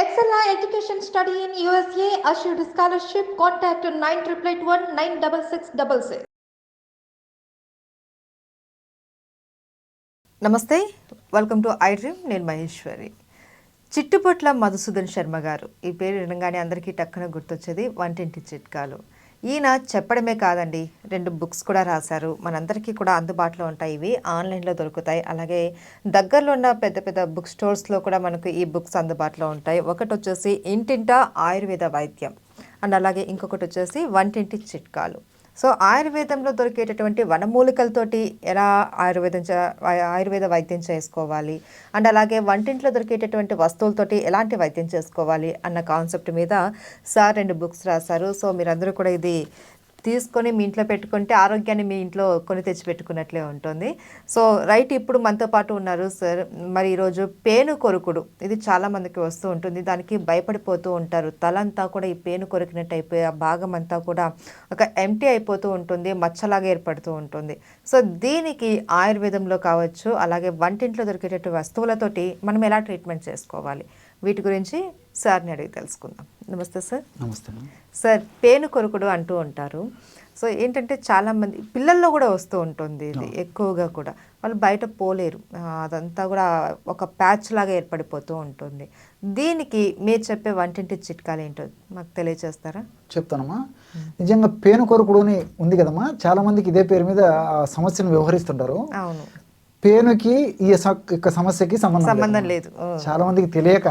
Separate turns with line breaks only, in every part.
Excella Education Study in USA assured scholarship. Contact 9881 96666.
నమస్తే, welcome to I dream. నేను మహేశ్వరి. చిట్టుపొట్ల మధుసూదన్ శర్మ గారు, ఈ పేరు వినగానే అందరికీ టక్కున గుర్తొచ్చేది వంటింటి చిట్కాలు. ఈయన చెప్పడమే కాదండి, 2 బుక్స్ కూడా రాశారు. మనందరికీ కూడా అందుబాటులో ఉంటాయి. ఇవి ఆన్లైన్లో దొరుకుతాయి. అలాగే దగ్గరలో ఉన్న పెద్ద పెద్ద బుక్ స్టోర్స్లో కూడా మనకు ఈ బుక్స్ అందుబాటులో ఉంటాయి. ఒకటి వచ్చేసి ఇంటింట ఆయుర్వేద వైద్యం అండ్ అలాగే ఇంకొకటి వచ్చేసి వంటింటి చిట్కాలు. సో ఆయుర్వేదంలో దొరికేటటువంటి వనమూలికలతోటి ఎలా ఆయుర్వేద వైద్యం చేసుకోవాలి అండ్ అలాగే వంటింట్లో దొరికేటటువంటి వస్తువులతోటి ఎలాంటి వైద్యం చేసుకోవాలి అన్న కాన్సెప్ట్ మీద సార్ 2 బుక్స్ రాశారు. సో మీరందరూ కూడా ఇది తీసుకొని మీ ఇంట్లో పెట్టుకుంటే ఆరోగ్యాన్ని మీ ఇంట్లో కొని తెచ్చి పెట్టుకున్నట్లే ఉంటుంది. సో రైట్, ఇప్పుడు మనతో పాటు ఉన్నారు సార్. మరి ఈరోజు పేను కొరుకుడు, ఇది చాలామందికి వస్తూ ఉంటుంది. దానికి భయపడిపోతూ ఉంటారు. తలంతా కూడా ఈ పేను కొరికినట్టు అయిపోయి ఆ భాగం అంతా కూడా ఒక ఎంటీ అయిపోతూ ఉంటుంది, మచ్చలాగా ఏర్పడుతూ ఉంటుంది. సో దీనికి ఆయుర్వేదంలో కావచ్చు, అలాగే వంటింట్లో దొరికేటటువంటి వస్తువులతోటి మనం ఎలా ట్రీట్మెంట్ చేసుకోవాలి, వీటి గురించి సార్ని అడిగి తెలుసుకుందాం. నమస్తే సార్.
నమస్తే
సార్, పేను కొరుకుడు అంటూ ఉంటారు. సో ఏంటంటే చాలామంది పిల్లల్లో కూడా వస్తూ ఉంటుంది ఇది ఎక్కువగా కూడా. వాళ్ళు బయట పోలేరు, అదంతా కూడా ఒక ప్యాచ్ లాగా ఏర్పడిపోతూ ఉంటుంది. దీనికి మీరు చెప్పే వంటింటి చిట్కాలు ఏంటో మాకు తెలియజేస్తారా?
చెప్తానమ్మా. నిజంగా పేను కొరుకుడు అని ఉంది కదమ్మా, చాలా మందికి ఇదే పేరు మీద ఆ సమస్యను వ్యవహరిస్తుంటారు.
అవును,
పేనుకి ఈ యొక్క సమస్యకి సంబంధం లేదు. చాలా మందికి తెలియక,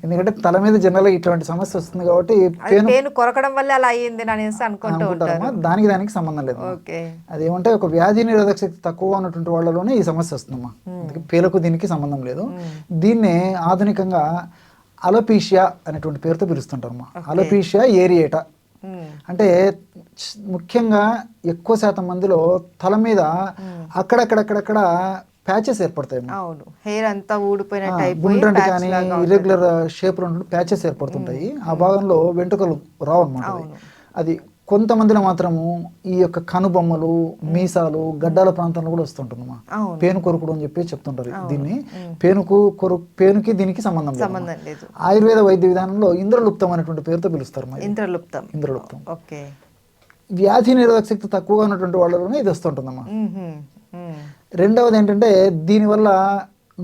ఎందుకంటే తల మీద జనరల్ ఇట్లాంటి సమస్య వస్తుంది కాబట్టి
పేను కొరకడం వల్ల అలా అయ్యింది అనేసి అనుకుంటారమ్మా.
దానికి సంబంధం లేదు. అదేమంటే ఒక వ్యాధి నిరోధక శక్తి తక్కువ ఉన్నటువంటి వాళ్ళలోనే ఈ సమస్య వస్తుందమ్మా. పేలకు దీనికి సంబంధం లేదు. దీన్నే ఆధునికంగా అలోపీషియా అనేటువంటి పేరుతో పిలుస్తుంటారమ్మా. అలోపీషియా ఏరియేటా అంటే ముఖ్యంగా ఎక్కువ శాతం మందిలో తల మీద అక్కడక్కడక్కడక్కడ ప్యాచెస్ ఏర్పడతాయి.
హెయిర్ అంతా
గుండ్రంటి కానీ ఇర్రెగ్యులర్ షేప్ లో ప్యాచెస్ ఏర్పడుతుంటాయి. ఆ భాగంలో వెంట్రుకలు రావు అనమాట. అది కొంతమందిలో మాత్రము ఈ యొక్క కనుబొమ్మలు, మీసాలు, గడ్డాల ప్రాంతంలో కూడా వస్తుంటుందమ్మా. పేను కొరుకుడు అని చెప్పి చెప్తుంటారు దీన్ని. పేనుకి దీనికి సంబంధం లేదు. ఆయుర్వేద వైద్య విధానంలో ఇంద్రలుప్తం అనేటువంటి పేరుతో పిలుస్తారు. ఇంద్రలుప్తం వ్యాధి నిరోధక శక్తి తక్కువగా ఉన్నటువంటి వాళ్ళలోనే ఇది వస్తుంటుందమ్మా. రెండవది ఏంటంటే, దీనివల్ల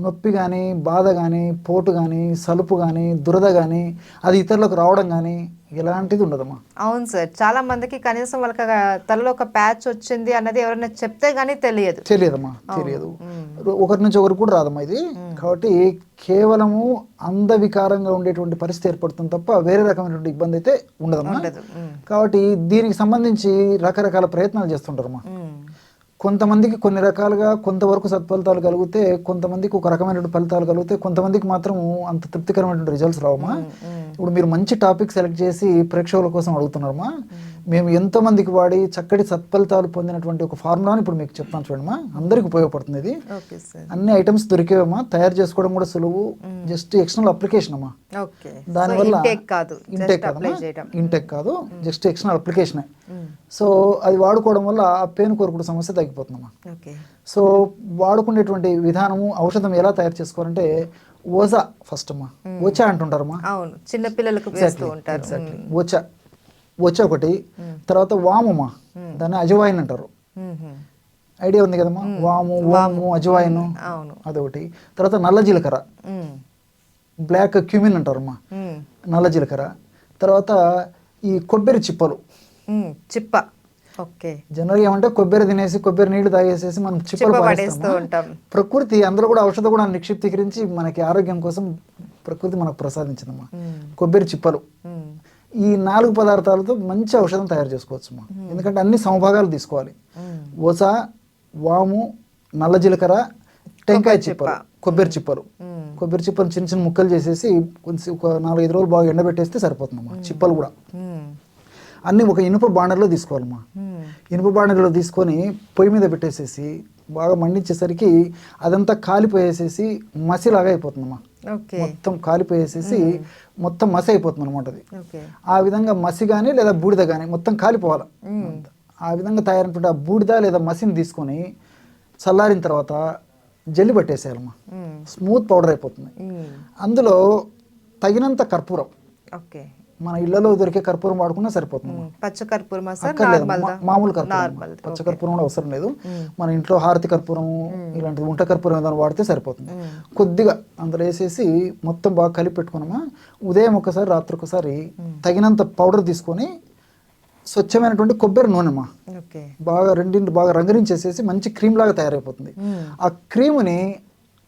నొప్పి కానీ, బాధ కానీ, పోటు కానీ, సలుపు కానీ, దురద కానీ అది ఇతరులకు రావడం కానీ ఎలాంటిది ఉండదమ్మా.
అవును సార్, చాలా మందికి కనీసం వాళ్ళకి తలలో ఒక ప్యాచ్ వచ్చింది అన్నది ఎవరైనా చెప్తే గానీ తెలియదమ్మా.
ఒకరి నుంచి ఒకరు కూడా రాదమ్మా ఇది. కాబట్టి కేవలము అందవికారంగా ఉండేటువంటి పరిస్థితి ఏర్పడుతుంది తప్ప వేరే రకమైనటువంటి ఇబ్బంది అయితే ఉండదమ్మా. కాబట్టి దీనికి సంబంధించి రకరకాల ప్రయత్నాలు చేస్తుంటారమ్మా. కొంతమందికి కొన్ని రకాలుగా కొంతవరకు సత్ఫలితాలు కలిగితే, కొంతమందికి ఒక రకమైనటువంటి ఫలితాలు కలిగితే, కొంతమందికి మాత్రం అంత తృప్తికరమైనటువంటి రిజల్ట్స్ రావమ్మా. ఇప్పుడు మీరు మంచి టాపిక్ సెలెక్ట్ చేసి ప్రేక్షకుల కోసం అడుగుతున్నారమ్మా. మేము ఎంతో మందికి వాడి చక్కటి సత్ఫలితాలు పొందినటువంటి ఒక ఫార్ములాని ఇప్పుడు మీకు చెప్తాను చూడమ్మా. అందరికి ఉపయోగపడుతుంది ఇది. అన్ని ఐటమ్స్ దొరికేవమ్మా, తయారు చేసుకోవడం కూడా సులువు. జస్ట్ ఎక్స్టర్నల్ అప్లికేషన్ అమ్మా. దానివల్ల ఇంటెక్ కాదు, జస్ట్ ఎక్స్టర్నల్ అప్లికేషన్. సో అది వాడుకోవడం వల్ల ఆ పేను కొరుకుడు సమస్య తగ్గిపోతుందమ్మా. సో వాడుకునేటువంటి విధానము, ఔషధం ఎలా తయారు చేసుకోవాలంటే, ఓజా ఫస్ట్ అమ్మా. ఓచా అంటుంటారమ్మా.
చిన్న పిల్లలకు
ఓచా ఒకటి. తర్వాత వామమ్మా, దాన్ని అజవాయిన్ అంటారు. ఐడియా ఉంది కదమ్మా. వాము అజవాయిన్ అదొకటి. తర్వాత నల్ల జీలకర్ర, బ్లాక్ క్యూమిన్ అంటారమ్మా, నల్ల జీలకర్ర. తర్వాత ఈ కొబ్బరి చిప్పలు. జనరల్గా ఏమంటే కొబ్బరి తినేసి కొబ్బరి నీళ్లు తాగేసేసి మనం చిప్పలు పడేస్తాం. ప్రకృతి అందులో కూడా ఔషధ కూడా నిక్షిప్తీకరించి మనకి ఆరోగ్యం కోసం ప్రకృతి మనకు ప్రసాదించిందమ్మా. కొబ్బరి చిప్పలు, ఈ 4 పదార్థాలతో మంచి ఔషధం తయారు చేసుకోవచ్చు. ఎందుకంటే అన్ని సమభాగాలు తీసుకోవాలి. ఓస, వాము, నల్ల జీలకర్ర, టెంకాయ చిప్పలు, కొబ్బరి చిప్పలు. కొబ్బరి చిప్పలు చిన్న చిన్న ముక్కలు చేసేసి కొంచెం ఒక 4-5 రోజులు బాగా ఎండబెట్టేస్తే సరిపోతుందమ్మా. చిప్పలు కూడా అన్నీ ఒక ఇనుప బాండర్లో తీసుకోవాలమ్మా. ఇనుప బాండర్లో తీసుకొని పొయ్యి మీద పెట్టేసేసి బాగా మండించేసరికి అదంతా కాలిపోయేసేసి మసిలాగా అయిపోతుందమ్మా. మొత్తం కాలిపోయేసేసి మొత్తం మసి అయిపోతుంది అనమాట. అది ఆ విధంగా మసి కానీ లేదా బూడిద కానీ మొత్తం కాలిపోవాలి. ఆ విధంగా తయారైనటువంటి ఆ బూడిద లేదా మసిని తీసుకొని చల్లారిన తర్వాత జల్లి పట్టేసేయాలమ్మా. స్మూత్ పౌడర్ అయిపోతుంది. అందులో తగినంత కర్పూరం,
ఓకే.
మన ఇళ్లలో దొరికే కర్పూరం వాడుకున్నా సరిపోతుంది.
పచ్చ కర్పూరమా సార్?
అక్కర్లేదు,
నార్మల్దా?
మామూలు కర్పూరం,
నార్మల్.
పచ్చ కర్పూరం కూడా అవసరం లేదు. మన ఇంట్లో హారతి కర్పూరం ఇలాంటి ఉంట కర్పూరం ఏదైనా వాడితే సరిపోతుంది. కొద్దిగా అందులో వేసేసి మొత్తం బాగా కలిపి పెట్టుకున్నామా, ఉదయం ఒకసారి రాత్రి ఒకసారి తగినంత పౌడర్ తీసుకొని స్వచ్ఛమైనటువంటి కొబ్బరి నూనెమా
ఓకే.
బాగా రెండింటి బాగా రంగరించేసేసి మంచి క్రీమ్ లాగా తయారైపోతుంది. ఆ క్రీముని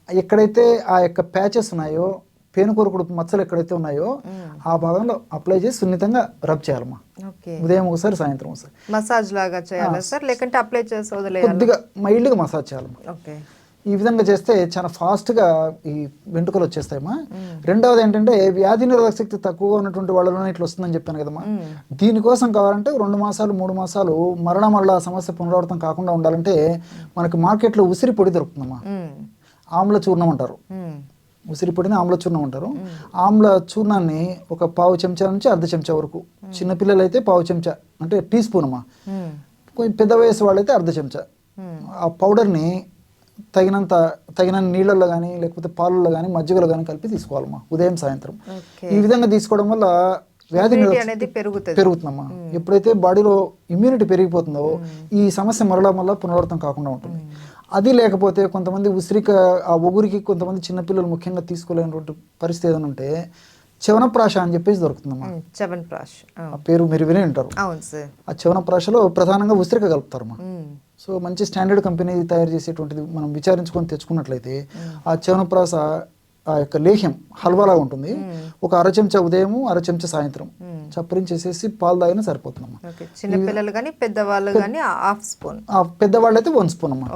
ఎక్కడైతే ఆ యొక్క ప్యాచెస్ ఉన్నాయో, పేనుకొరకుడు మచ్చలు ఎక్కడైతే ఉన్నాయో ఆ భాగంలో అప్లై చేసి సున్నితంగా రబ్ చేయాలమ్మా.
ఓకే.
ఉదయం ఒకసారి సాయంత్రం ఒకసారి
మసాజ్ లాగా చేయాలా సార్, లేకంటే అప్లై చేసి వదిలేయాలా?
కొద్దిగా మైల్డ్గా మసాజ్ చేయాలమ్మా.
ఓకే.
ఈ విధంగా చేస్తే చాలా ఫాస్ట్గా ఈ వెంట్రుకలు వచ్చేస్తాయమ్మా. రెండవది ఏంటంటే వ్యాధి నిరోధక శక్తి తక్కువగా ఉన్నటువంటి వాళ్ళలోనే ఇట్లా వస్తుందని చెప్పాను కదమ్మా. దీనికోసం కావాలంటే 2 మాసాలు 3 మాసాలు మళ్ళా సమస్య పునరావృతం కాకుండా ఉండాలంటే మనకి మార్కెట్లో ఉసిరి పొడి దొరుకుతుందమ్మా. ఆమ్ల చూర్ణం అంటారు, ఉసిరి పొడిని ఆమ్ల చూర్ణం అంటారు. ఆమ్ల చూర్ణాన్ని ఒక పావు చెంచా నుంచి అర్ధ చెంచా వరకు, చిన్నపిల్లలు అయితే పావు చెంచా అంటే టీ స్పూన్ అమ్మా, కొంచెం పెద్ద వయసు వాళ్ళైతే అర్ధ చెంచా, ఆ పౌడర్ని తగిన నీళ్ళల్లో కానీ లేకపోతే పాలల్లో కానీ మజ్జిగలో కానీ కలిపి తీసుకోవాలమ్మా ఉదయం సాయంత్రం. ఈ విధంగా తీసుకోవడం వల్ల వ్యాధి
అనేది
పెరుగుతుందమ్మా. ఎప్పుడైతే బాడీలో ఇమ్యూనిటీ పెరిగిపోతుందో ఈ సమస్య మరలా పునరావృతం కాకుండా ఉంటుంది. అది లేకపోతే కొంతమంది ఆ ఒగురికి కొంతమంది చిన్నపిల్లలు ముఖ్యంగా తీసుకోలేనటువంటి పరిస్థితి ఏదైనా ఉంటే చవనప్రాశ అని చెప్పేసి దొరుకుతుందమ్మా.
చవనప్రాశ
ఆ పేరు మీరు వినే ఉంటారు. ఆ చవనప్రాశలో ప్రధానంగా ఉసిరిక కలుపుతారమ్మా. సో మంచి స్టాండర్డ్ కంపెనీ తయారు చేసేటువంటిది మనం విచారించుకొని తెచ్చుకున్నట్లయితే ఆ చవనప్రాశ ఆ యొక్క లేహ్యం హల్వాలా ఉంటుంది. ఒక అర చెంచా ఉదయము, అర చెంచా సాయంత్రం చప్పరించేసేసి పాలు తాగినా సరిపోతుందమ్మా.
చిన్నపిల్లలు కానీ పెద్దవాళ్ళు కానీ హాఫ్ స్పూన్,
పెద్దవాళ్ళు అయితే 1 స్పూన్ అమ్మా.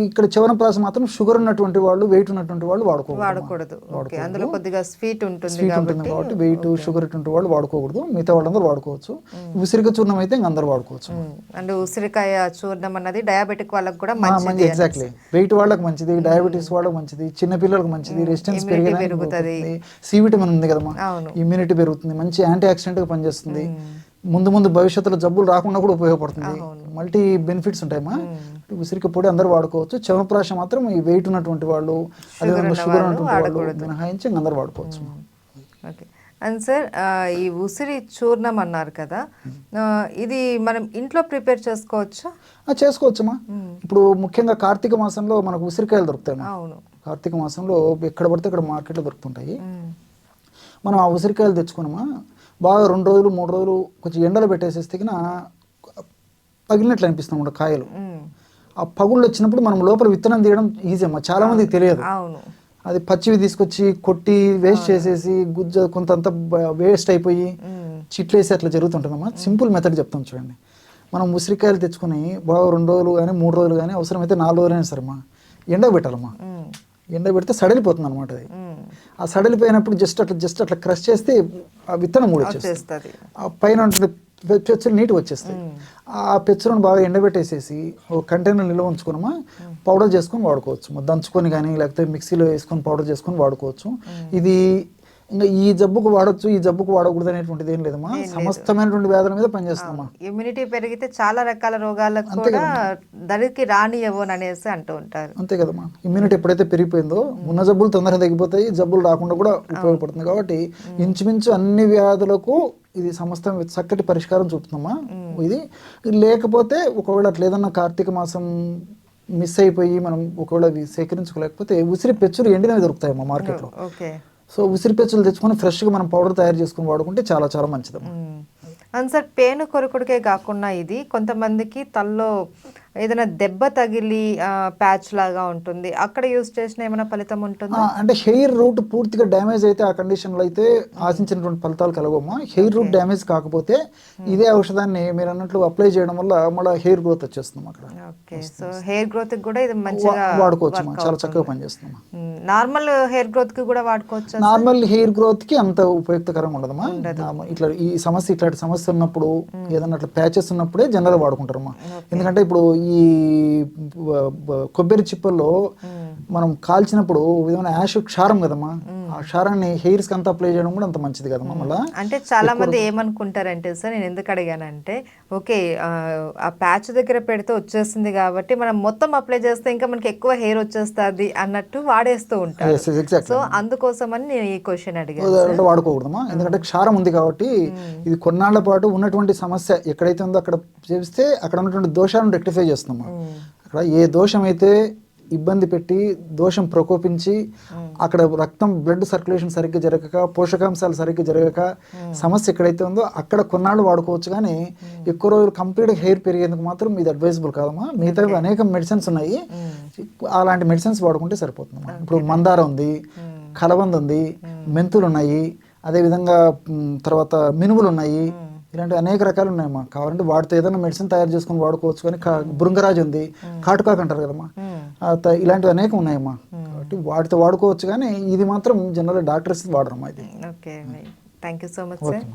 ఇక్కడ చవనప్రాశ మాత్రం షుగర్ ఉన్నటువంటి వాళ్ళు, వెయిట్ ఉన్నటువంటి వాళ్ళు వాడకూడదు.
అందులో కొద్దిగా స్వీట్ ఉంటుంది
కాబట్టి వెయిట్ షుగర్ ఉన్నటువంటి వాళ్ళు వాడుకోకూడదు. మిగతా వాళ్ళందరూ వాడుకోవచ్చు. ఉసిరిక చూర్ణం అయితే ఇంకా అందరూ వాడుకోవచ్చు.
అంటే ఉసిరికాయ చూర్ణం అన్నది డయాబెటిక్ వాళ్ళకి కూడా మంచిది.
ఎగ్జాక్ట్లీ, వెయిట్ వాళ్ళకి మంచిది, డయాబెటీస్ వాళ్ళకి మంచిది, చిన్న పిల్లలకు మంచిది, రెసిస్టెన్స్ పెరుగుతుంది, సి విటమిన్ ఉంది కదమ్మా, ఇమ్యూనిటీ పెరుగుతుంది, మంచి యాంటీ ఆక్సిడెంట్ గా పనిచేస్తుంది, ముందు భవిష్యత్తులో జబ్బులు రాకుండా కూడా ఉపయోగపడుతుంది. Multi benefits ఉంటాయమ్మా. ఉసిరిక పొడి అందరూ వాడుకోవచ్చు. చవనప్రాశ మాత్రం ఈ వెయిట్ ఉన్నటువంటి వాళ్ళు, అదేవిధంగా షుగర్ ఉన్నటువంటి వాళ్ళు మినహాయించి అందరూ వాడుకోవచ్చు.
ఓకే. అండ్ సార్, ఈ ఉసిరి చూర్ణం అన్నారు కదా, ఇది మనం ఇంట్లో ప్రిపేర్ చేసుకోవచ్చా?
చేసుకోవచ్చమ్మా. ఇప్పుడు ముఖ్యంగా కార్తీక మాసంలో మనకు ఉసిరికాయలు దొరుకుతాయి.
అవును,
కార్తీక మాసంలో ఎక్కడ పడితే అక్కడ మార్కెట్లో దొరుకుతుంటాయి. మనం ఆ ఉసిరికాయలు తెచ్చుకున్నామా, బాగా 2 రోజులు 3 రోజులు కొంచెం ఎండలో పెట్టేసేస్తే పగిలినట్లు అనిపిస్తాం కాయలు. ఆ పగుళ్ళు వచ్చినప్పుడు మనం లోపల విత్తనం తీయడం ఈజీ అమ్మా, చాలా మందికి తెలియదు. అది పచ్చివి తీసుకొచ్చి కొట్టి వేస్ట్ చేసేసి గుజ్జ కొంతంత వేస్ట్ అయిపోయి చిట్లేసి అట్లా జరుగుతుంటుందమ్మా. సింపుల్ మెథడ్ చెప్తాం చూడండి. మనం ఉసిరికాయలు తెచ్చుకొని బాగా 2 రోజులు కానీ 3 రోజులు కానీ అవసరమైతే 4 రోజులైనా సరేమ్మా ఎండకు పెట్టాలమ్మా. ఎండ పెడితే సడలిపోతుంది అనమాట. అది ఆ సడలిపోయినప్పుడు జస్ట్ అట్లా క్రష్ చేస్తే ఆ విత్తనం కూడా వచ్చేస్తుంది. ఆ పైన పెచ్చులు నీట్గా వచ్చేస్తాయి. ఆ పెచ్చులను బాగా ఎండబెట్టేసేసి ఒక కంటైనర్ నిల్వ ఉంచుకున్నామా, పౌడర్ చేసుకొని వాడుకోవచ్చు. దంచుకొని కానీ లేకపోతే మిక్సీలో వేసుకొని పౌడర్ చేసుకొని వాడుకోవచ్చు. ఇది ఇంకా ఈ జబ్బుకు వాడచ్చు, ఈ జబ్బుకు వాడకూడదు అనేటువంటిది ఏం లేదమ్మా. సమస్తమైనటువంటి వ్యాధుల మీద పనిచేస్తామా.
ఇమ్యూనిటీ పెరిగితే చాలా రకాల రోగాలకు కూడా దరికి రానియవు అనేసి అంటూ ఉంటారు.
అంతే కదమ్మా. ఇమ్యూనిటీ ఎప్పుడైతే పెరిగిపోయిందో ఉన్న జబ్బులు తొందరగా తగ్గిపోతాయి, జబ్బులు రాకుండా కూడా ఉపయోగపడుతుంది. కాబట్టి ఇంచుమించు అన్ని వ్యాధులకు ఇది సమస్త చక్కటి పరిష్కారం చూపుతుందమ్మా. ఇది లేకపోతే ఒకవేళ అట్లా ఏదన్నా కార్తీక మాసం మిస్ అయిపోయి మనం ఒకవేళ సేకరించుకోలేకపోతే ఉసిరి పెచ్చులు ఎండినవి దొరుకుతాయమ్మా మార్కెట్లో. సో ఉసిరి పెచ్చులు తెచ్చుకొని ఫ్రెష్గా మనం పౌడర్ తయారు చేసుకుని వాడుకుంటే చాలా చాలా మంచిదమ్మా.
అవును సార్, పేను కొరకుడికే కాకుండా ఇది కొంతమందికి తల్లో ఏదైనా దెబ్బ తగిలి ప్యాచ్ లాగా ఉంటుంది, అక్కడ యూజ్ చేసిన ఏమైనా ఫలితం ఉంటుందా?
అంటే హెయిర్ రూట్ పూర్తిగా డ్యామేజ్ అయితే ఆ కండిషన్లో అయితే ఆశించినటువంటి ఫలితాలు కలగమ్మా. హెయిర్ రూట్ డ్యామేజ్ కాకపోతే ఇదే ఔషధాన్ని మీరు అన్నట్లు అప్లై చేయడం వల్ల మళ్ళీ హెయిర్ గ్రోత్ వచ్చేస్తుంది అక్కడ.
ఓకే, సో హెయిర్ గ్రోత్ కూడా ఇది మంచిగా
వాడుకోవచ్చు, చాలా చక్కగా పనిచేస్తుంది.
నార్మల్ హెయిర్ గ్రోత్ కి కూడా వాడుకోవచ్చు.
నార్మల్ హెయిర్ గ్రోత్ కి అంత ఉపయుక్తకరంగా ఉండదమ్మా. ఇట్లా ఈ ఇట్లాంటి సమస్య ఉన్నప్పుడు ఏదన్నా అట్లా ప్యాచెస్ ఉన్నప్పుడే జనరల్ వాడుకుంటారమ్మా. ఎందుకంటే ఇప్పుడు ఈ కొబ్బరి చిప్పల్లో మనం కాల్చినప్పుడు విధమైన యాష్ క్షారం కదమ్మా, ఆ క్షారాన్ని హెయిర్స్కి అంతా అప్లై చేయడం కూడా అంత మంచిది కదమ్మా. మళ్ళీ
అంటే చాలా మంది ఏమనుకుంటారంటే సార్, నేను ఎందుకు అడిగానంటే ఓకే ఆ ప్యాచ్ దగ్గర పెడితే వచ్చేస్తుంది కాబట్టి మనం మొత్తం అప్లై చేస్తే ఇంకా మనకి ఎక్కువ హెయిర్ వచ్చేస్తుంది అన్నట్టు వాడేస్తూ ఉంటారు. సో అందుకోసమని నేను ఈ క్వశ్చన్ అడిగాను.
వాడుకోకూడదమ్మా, ఎందుకంటే క్షారం ఉంది కాబట్టి ఇది కొన్నాళ్ల పాటు ఉన్నటువంటి సమస్య ఎక్కడైతే ఉందో అక్కడ చేస్తే అక్కడ ఉన్నటువంటి దోషాలను రెక్టిఫై చేస్తున్నామా. అక్కడ ఏ దోషం అయితే ఇబ్బంది పెట్టి దోషం ప్రకోపించి అక్కడ రక్తం బ్లడ్ సర్క్యులేషన్ సరిగ్గా జరగక పోషకాంశాలు సరిగ్గా జరగక సమస్య ఎక్కడైతే ఉందో అక్కడ కొన్నాళ్ళు వాడుకోవచ్చు, కానీ ఎక్కువ రోజులు కంప్లీట్గా హెయిర్ పెరిగేందుకు మాత్రం ఇది అడ్వైజబుల్ కాదమ్మా. మిగతా అనేక మెడిసిన్స్ ఉన్నాయి, అలాంటి మెడిసిన్స్ వాడుకుంటే సరిపోతుందమ్మా. ఇప్పుడు మందార ఉంది, కలబంద ఉంది, మెంతులు ఉన్నాయి, అదేవిధంగా తర్వాత మినుములు ఉన్నాయి, ఇలాంటి అనేక రకాలు ఉన్నాయమ్మా. కావాలంటే వాటితో ఏదైనా మెడిసిన్ తయారు చేసుకుని వాడుకోవచ్చు, కానీ బృంగరాజు ఉంది, కాటుకాకు అంటారు కదమ్మా, ఇలాంటివి అనేక ఉన్నాయమ్మా. కాబట్టి వాటితో వాడుకోవచ్చు, కానీ ఇది మాత్రం జనరల్ డాక్టర్స్ వాడరమ్మా ఇది.
Okay, thank you so much sir.